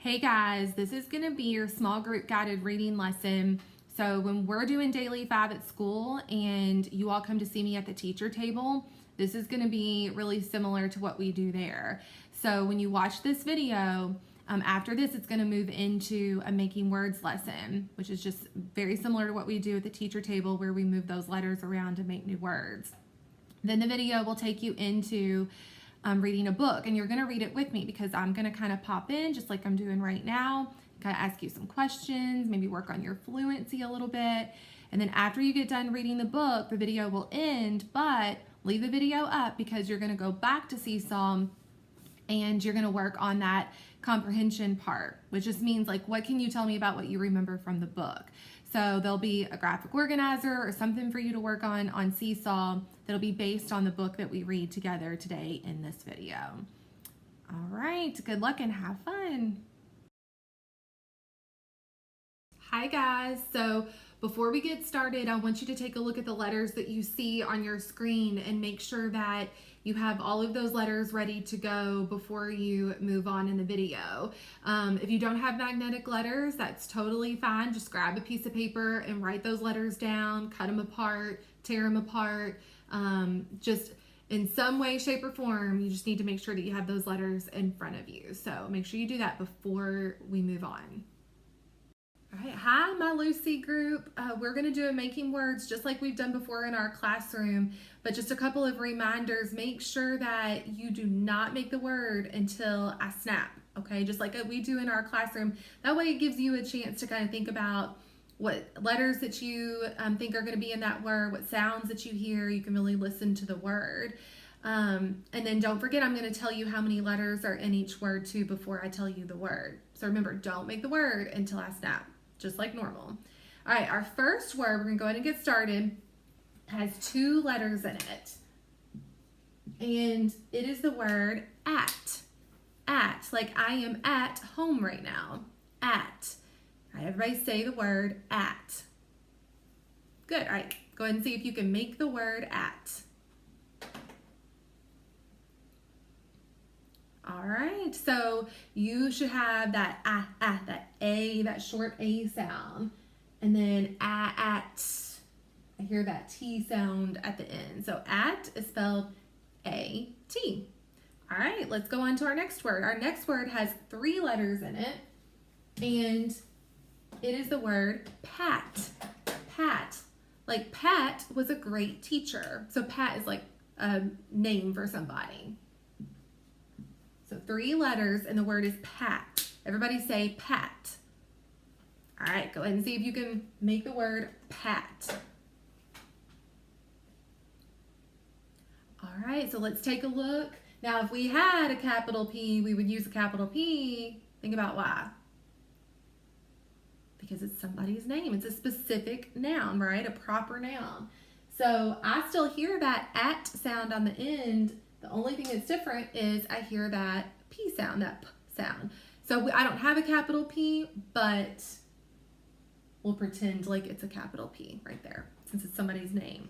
Hey guys, this is going to be your small group guided reading lesson. So when we're doing daily 5 at school and you all come to see me at the teacher table, this is going to be really similar to what we do there. So when you watch this video, after this, it's going to move into a making words lesson, which is just very similar to what we do at the teacher table where we move those letters around to make new words. Then the video will take you into reading a book, and you're going to read it with me because I'm going to kind of pop in just like I'm doing right now, kind of ask you some questions, maybe work on your fluency a little bit. And then after you get done reading the book, the video will end, but leave the video up because you're going to go back to Seesaw and you're going to work on that comprehension part, which just means like, what can you tell me about what you remember from the book? So there'll be a graphic organizer or something for you to work on Seesaw that'll be based on the book that we read together today in this video. All right, good luck and have fun. Hi guys, so before we get started, I want you to take a look at the letters that you see on your screen and make sure that you have all of those letters ready to go before you move on in the video. If you don't have magnetic letters, that's totally fine. Just grab a piece of paper and write those letters down, cut them apart, tear them apart. Just in some way, shape, or form, you just need to make sure that you have those letters in front of you. So make sure you do that before we move on. All right, hi, my Lucy group. We're going to do a making words just like we've done before in our classroom, but just a couple of reminders. Make sure that you do not make the word until I snap, okay? Just like we do in our classroom. That way it gives you a chance to kind of think about what letters that you think are going to be in that word, what sounds that you hear. You can really listen to the word. And then don't forget, I'm going to tell you how many letters are in each word too before I tell you the word. So remember, don't make the word until I snap. Just like normal. All right, our first word, we're gonna go ahead and get started, has 2 letters in it. And it is the word at. At, like I am at home right now. At. All right, everybody say the word at. Good, all right, go ahead and see if you can make the word at. All right, so you should have that that A, that short A sound. And then at, I hear that T sound at the end. So at is spelled A-T. All right, let's go on to our next word. Our next word has 3 letters in it, and it is the word Pat. Pat. Like Pat was a great teacher. So Pat is like a name for somebody. So 3 letters and the word is Pat. Everybody say Pat. All right, go ahead and see if you can make the word Pat. All right, so let's take a look. Now, if we had a capital P, we would use a capital P. Think about why. Because it's somebody's name. It's a specific noun, right? A proper noun. So I still hear that at sound on the end. The only thing that's different is I hear that P sound, that P sound. So I don't have a capital P, but we'll pretend like it's a capital P right there since it's somebody's name.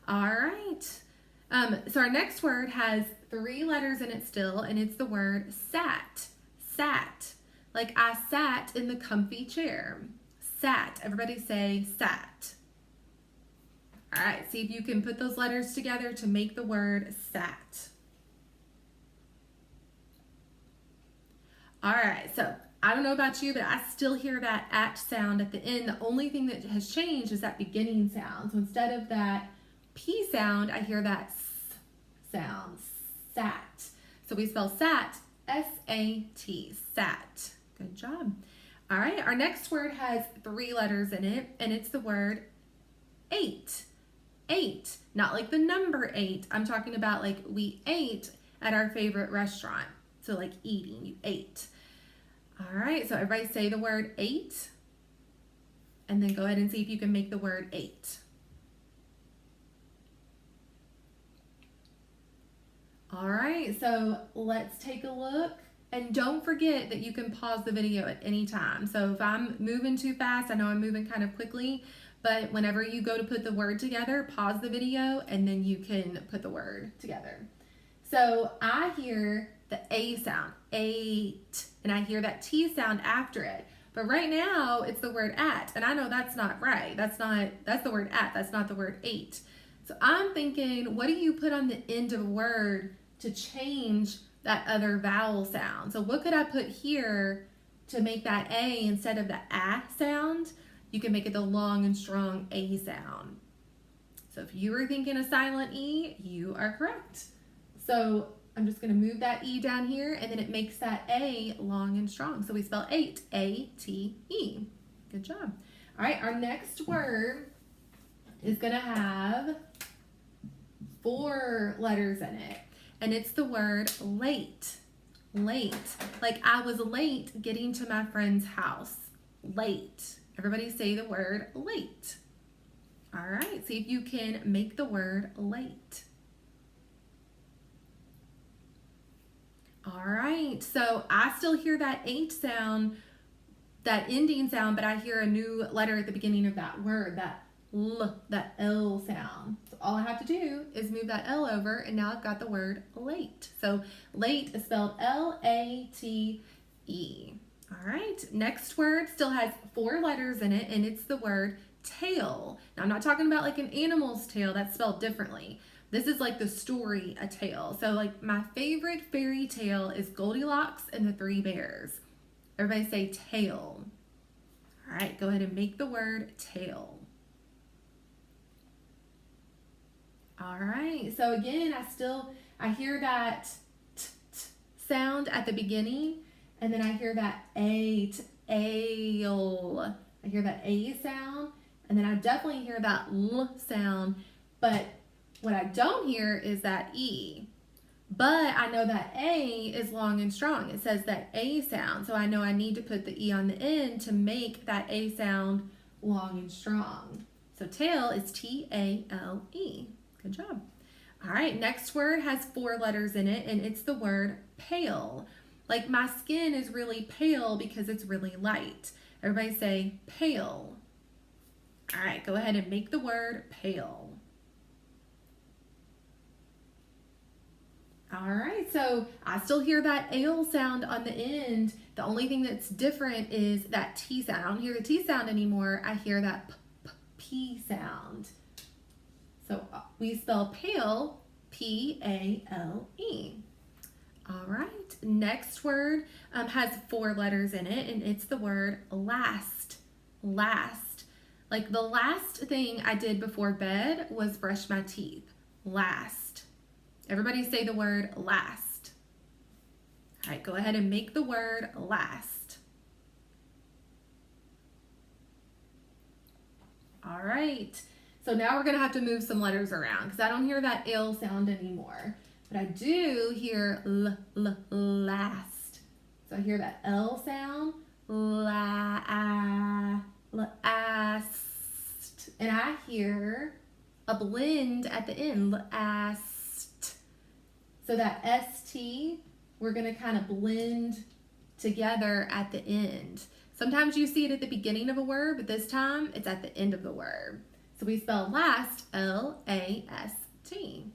All right. So our next word has 3 letters in it still, and it's the word sat. Sat. Like I sat in the comfy chair. Sat. Everybody say sat. All right. See if you can put those letters together to make the word sat. All right, so I don't know about you, but I still hear that at sound at the end. The only thing that has changed is that beginning sound. So instead of that P sound, I hear that S sound, sat. So we spell sat, S-A-T, sat. Good job. All right, our next word has 3 letters in it, and it's the word ate. Ate, not like the number 8. I'm talking about like we ate at our favorite restaurant. So like eating, you ate. All right, so everybody say the word ate, and then go ahead and see if you can make the word ate. All right, so let's take a look. And don't forget that you can pause the video at any time. So if I'm moving too fast, I know I'm moving kind of quickly, but whenever you go to put the word together, pause the video and then you can put the word together. So I hear the A sound, ate, and I hear that T sound after it. But right now it's the word at, and I know that's not right. That's the word at, that's not the word ate. So I'm thinking, what do you put on the end of a word to change that other vowel sound? So what could I put here to make that A instead of the A sound? You can make it the long and strong A sound. So if you were thinking a silent E, you are correct. So I'm just going to move that E down here, and then it makes that A long and strong. So we spell ate, A-T-E. Good job. All right, our next word is going to have 4 letters in it, and it's the word late. Late. Like I was late getting to my friend's house. Late. Everybody say the word late. All right, see if you can make the word late. All right, so I still hear that H sound, that ending sound, but I hear a new letter at the beginning of that word, that L, that L sound. So all I have to do is move that L over, and now I've got the word late. So late is spelled L-A-T-E. All right, next word still has 4 letters in it, and it's the word tail. Now I'm not talking about like an animal's tail, that's spelled differently. This is like the story, a tale. So like my favorite fairy tale is Goldilocks and the 3 Bears. Everybody say tail. All right, go ahead and make the word tail. All right, so again, I hear that t sound at the beginning, and then I hear that ale. I hear that A sound, and then I definitely hear that L sound, but what I don't hear is that E. But I know that A is long and strong. It says that A sound, so I know I need to put the E on the end to make that A sound long and strong. So tail is T-A-L-E. Good job. All right, next word has 4 letters in it, and it's the word pale. Like my skin is really pale because it's really light. Everybody say pale. All right, go ahead and make the word pale. All right, so I still hear that ale sound on the end. The only thing that's different is that T sound. I don't hear the T sound anymore. I hear that P sound. So we spell pale, P-A-L-E. All right, next word has 4 letters in it, and it's the word last. Last. Like the last thing I did before bed was brush my teeth. Last. Everybody say the word last. All right, go ahead and make the word last. All right, so now we're gonna have to move some letters around because I don't hear that L sound anymore, but I do hear last. So I hear that L sound, last, and I hear a blend at the end, last. So that ST, we're gonna kind of blend together at the end. Sometimes you see it at the beginning of a word, but this time it's at the end of the word. So we spell last, L-A-S-T.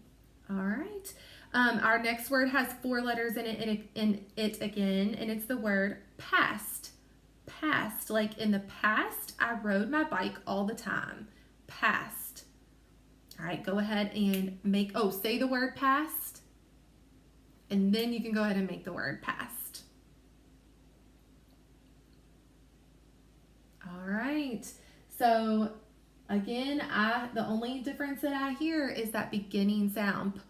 All right. Our next word has 4 letters in it again, and it's the word past. Past, like in the past, I rode my bike all the time. Past. All right, go ahead and say the word past, and then you can go ahead and make the word past. All right, so again, the only difference that I hear is that beginning sound.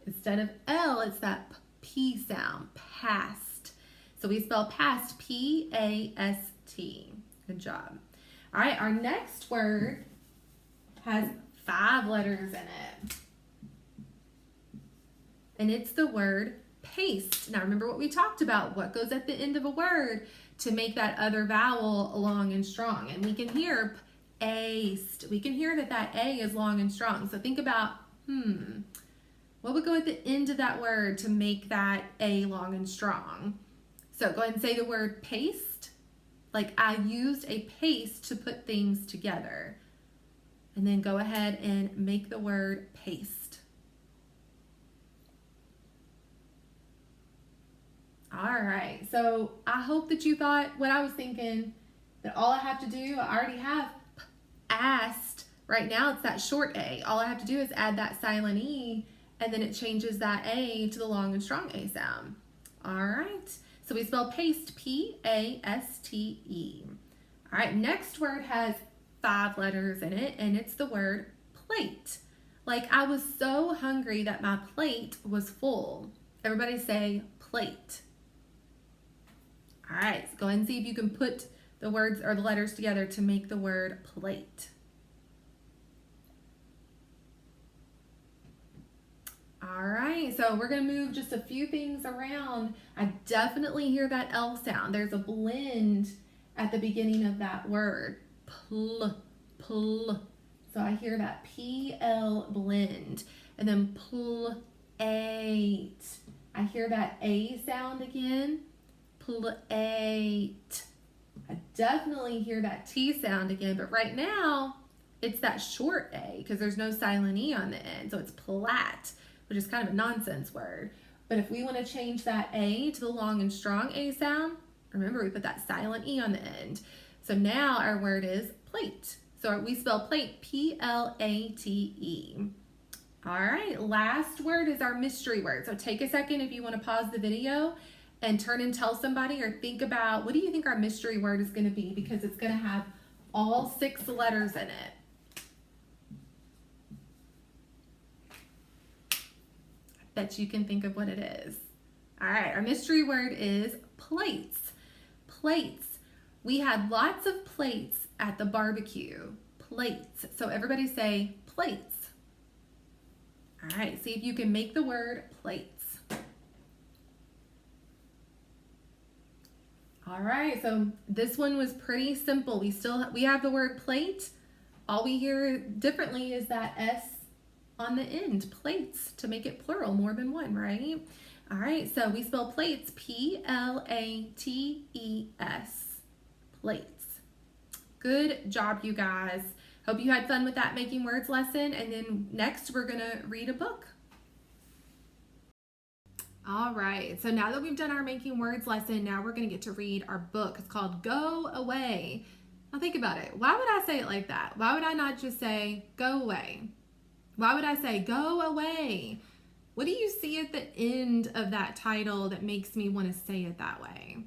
Instead of L, it's that P sound, past. So we spell past, P-A-S-T. Good job. All right, our next word has 5 letters in it. And it's the word paste. Now remember what we talked about, what goes at the end of a word to make that other vowel long and strong. And we can hear paste. We can hear that A is long and strong. So think about, what would go at the end of that word to make that A long and strong? So go ahead and say the word paste. Like I used a paste to put things together. And then go ahead and make the word paste. All right, so I hope that you thought what I was thinking, that all I have to do, I already have asked. Right now it's that short A. All I have to do is add that silent E, and then it changes that A to the long and strong A sound. All right, so we spell paste, P-A-S-T-E. All right, next word has 5 letters in it, and it's the word plate. Like, I was so hungry that my plate was full. Everybody say plate. All right, so go ahead and see if you can put the words or the letters together to make the word plate. All right, so we're gonna move just a few things around. I definitely hear that L sound. There's a blend at the beginning of that word. Pl, pl. So I hear that P-L blend. And then plate. I hear that A sound again. Plate. I definitely hear that T sound again, but right now it's that short A because there's no silent E on the end. So it's plat, which is kind of a nonsense word. But if we want to change that A to the long and strong A sound, remember we put that silent E on the end. So now our word is plate. So we spell plate, P-L-A-T-E. All right, last word is our mystery word. So take a second if you want to pause the video and turn and tell somebody or think about what do you think our mystery word is going to be, because it's going to have all 6 letters in it. I bet you can think of what it is. All right, our mystery word is plates. Plates. We had lots of plates at the barbecue. Plates. So everybody say plates. All right, see if you can make the word plates. All right, so this one was pretty simple. We have the word plate. All we hear differently is that S on the end, plates, to make it plural, more than one, right? All right, so we spell plates, P-L-A-T-E-S, plates. Good job, you guys. Hope you had fun with that making words lesson, and then next we're gonna read a book. All right, so now that we've done our making words lesson, now we're gonna get to read our book. It's called Go Away. Now think about it. Why would I say it like that? Why would I not just say go away? Why would I say go away? What do you see at the end of that title that makes me want to say it that way?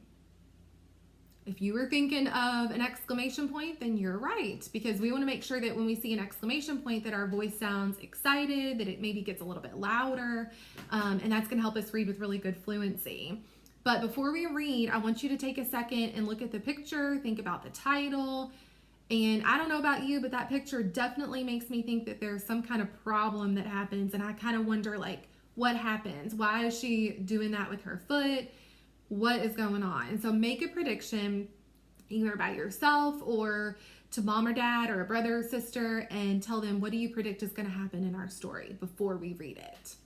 If you were thinking of an exclamation point, then you're right, because we want to make sure that when we see an exclamation point that our voice sounds excited, that it maybe gets a little bit louder, and that's going to help us read with really good fluency. But before we read, I want you to take a second and look at the picture, think about the title, and I don't know about you, but that picture definitely makes me think that there's some kind of problem that happens, and I kind of wonder, like, what happens? Why is she doing that with her foot? What is going on? And so make a prediction either by yourself or to mom or dad or a brother or sister, and tell them, what do you predict is going to happen in our story before we read it?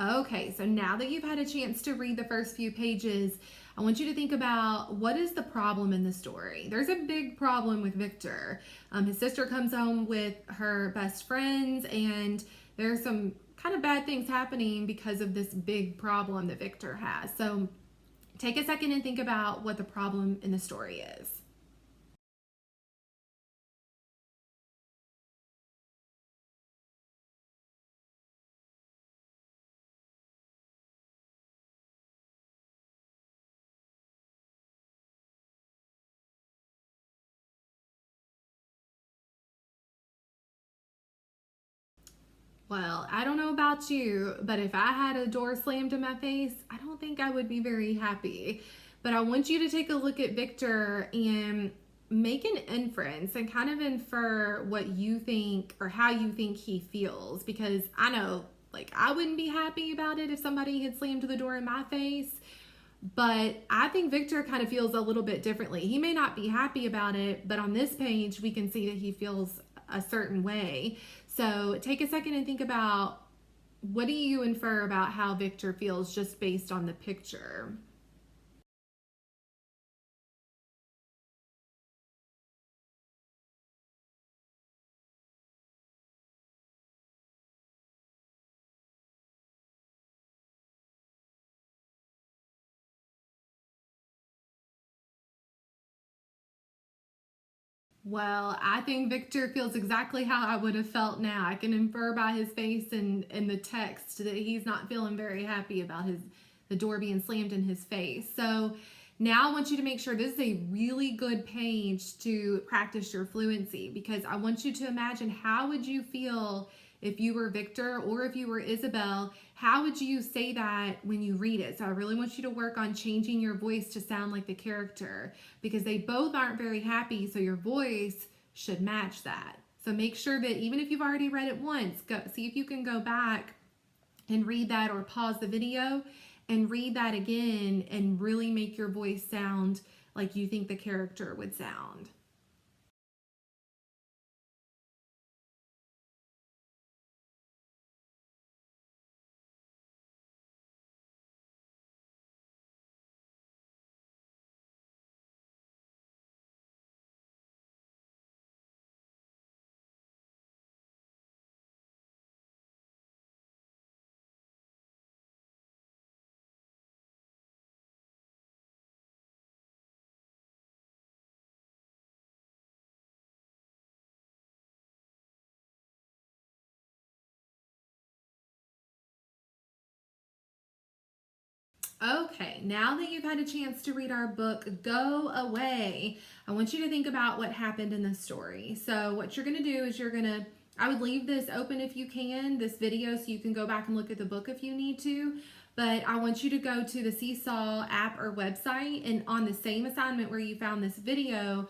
Okay, so now that you've had a chance to read the first few pages, I want you to think about, what is the problem in the story. There's a big problem with Victor. His sister comes home with her best friends, and there's some kind of bad things happening because of this big problem that Victor has. So take a second and think about what the problem in the story is. Well, I don't know about you, but if I had a door slammed in my face, I don't think I would be very happy. But I want you to take a look at Victor and make an inference and kind of infer what you think or how you think he feels. Because I know, like, I wouldn't be happy about it if somebody had slammed the door in my face. But I think Victor kind of feels a little bit differently. He may not be happy about it, but on this page, we can see that he feels a certain way. So take a second and think about, what do you infer about how Victor feels just based on the picture? Well, I think Victor feels exactly how I would have felt now. I can infer by his face and the text that he's not feeling very happy about the door being slammed in his face. So now I want you to make sure this is a really good page to practice your fluency, because I want you to imagine, how would you feel if you were Victor or if you were Isabel? How would you say that when you read it? So I really want you to work on changing your voice to sound like the character, because they both aren't very happy, so your voice should match that. So make sure that even if you've already read it once, go see if you can go back and read that, or pause the video and read that again and really make your voice sound like you think the character would sound. Okay, now that you've had a chance to read our book, Go Away, I want you to think about what happened in the story. So, what you're going to do is I would leave this open if you can, this video, so you can go back and look at the book if you need to. But I want you to go to the Seesaw app or website, and on the same assignment where you found this video,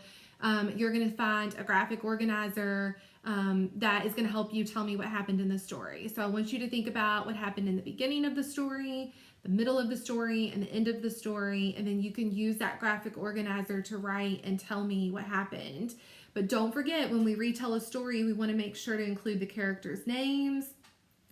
you're going to find a graphic organizer that is going to help you tell me what happened in the story. So I want you to think about what happened in the beginning of the story, the middle of the story, and the end of the story, and then you can use that graphic organizer to write and tell me what happened. But don't forget, when we retell a story, we want to make sure to include the characters' names.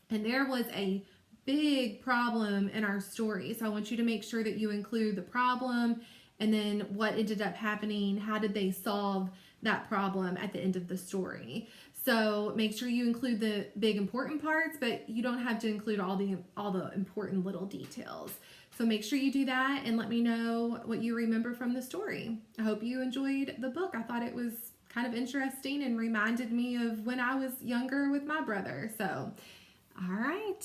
And there was a big problem in our story, so I want you to make sure that you include the problem and then what ended up happening. How did they solve that problem at the end of the story? So make sure you include the big important parts, but you don't have to include all the important little details. So make sure you do that and let me know what you remember from the story. I hope you enjoyed the book. I thought it was kind of interesting and reminded me of when I was younger with my brother. So, all right.